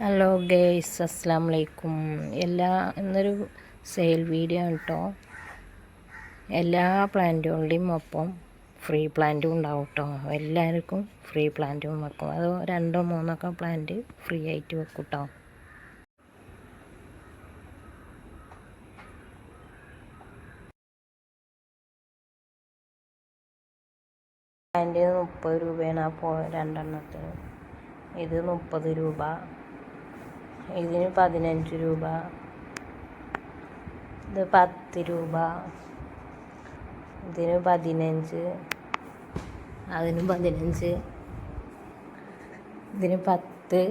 Hello guys, അസ്സലാമു അലൈക്കും. ഇന്നൊരു സെയിൽ വീഡിയോ ആണ് കേട്ടോ. എല്ലാ പ്ലാന്റുകളുടെയും ഒപ്പം ഫ്രീ പ്ലാന്റും ഉണ്ടാവും കേട്ടോ. എല്ലാവർക്കും ഫ്രീ പ്ലാന്റും വെക്കും. അത് 2-3 പ്ലാന്റ് ഫ്രീ ആയിട്ട് വെക്കും കേട്ടോ. പ്ലാന്റ് 30 രൂപയാണ് അപ്പോൾ 2 ഇത് 30 രൂപ, ഇതിന് 15 രൂപ, ഇത് 10 രൂപ, ഇതിന് 15, അതിന് 15, ഇതിന് 10,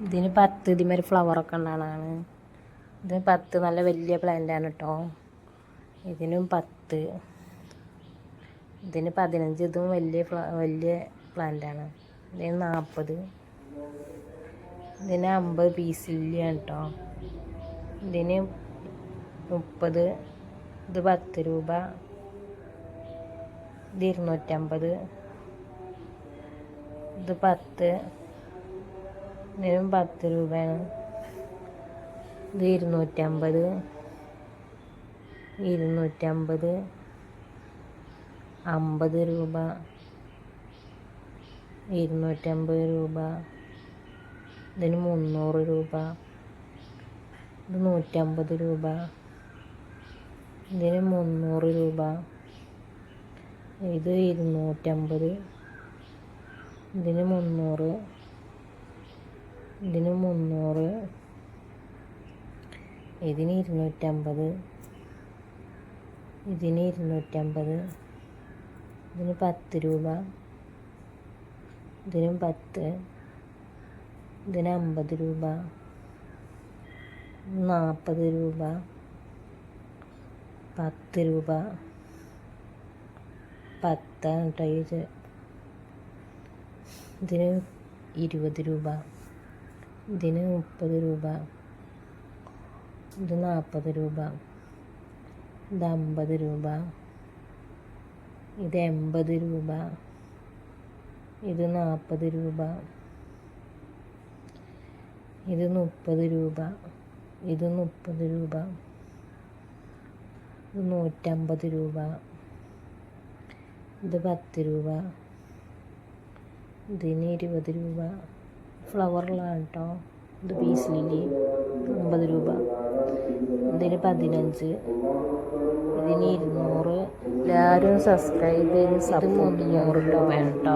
ഇതിന് 10. ഇതിന്മേൽ ഫ്ലവറൊക്കെ ഉണ്ടാണ്. ഇതിന് 10 നല്ല വലിയ പ്ലാന്റാണ് കേട്ടോ. ഇതിനും 10, ഇതിന് 15. ഇതും വലിയ പ്ലാന്റാണ്. ഇതിന് 40, ഇതിന് 50 പീസില്ലാണ് കേട്ടോ. ഇതിന് 30, ഇത് 10 രൂപ, ഇത് 250, ഇത് 10, ഇതിനും 10 രൂപയാണ്. ഇത് 250, 250, 50 രൂപ, 250 രൂപ, ഇതിന് 300 രൂപ, ഇത് 150 രൂപ, ഇതിന് 300 രൂപ, ഇത് 250, ഇതിന് 300, ഇതിന് 300, ഇതിന് 250, ഇതിന് 250, ഇതിന് 10 രൂപ, ഇതിനും 10, ഇതിന് 50 രൂപ, 40 രൂപ, 10 രൂപ, 10 കേട്ടോ. ഇതിന് 20 രൂപ, ഇതിന് 30 രൂപ, ഇത് 40 രൂപ, ഇത് 50 രൂപ, ഇത് 80 രൂപ, ഇത് 40 രൂപ, ഇത് 30 രൂപ, ഇത് 30 രൂപ, ഇത് 150 രൂപ, ഇത് 10 രൂപ, ഇതിന് 20 രൂപ. ഫ്ലവറിലാണ് കേട്ടോ. ഇത് പീസ് ലില്ലി 50 രൂപ, ഇതിന് 15, ഇതിന് 200. എല്ലാവരും സബ്സ്ക്രൈബ് ചെയ്ത് 300 രൂപയാണ് കേട്ടോ.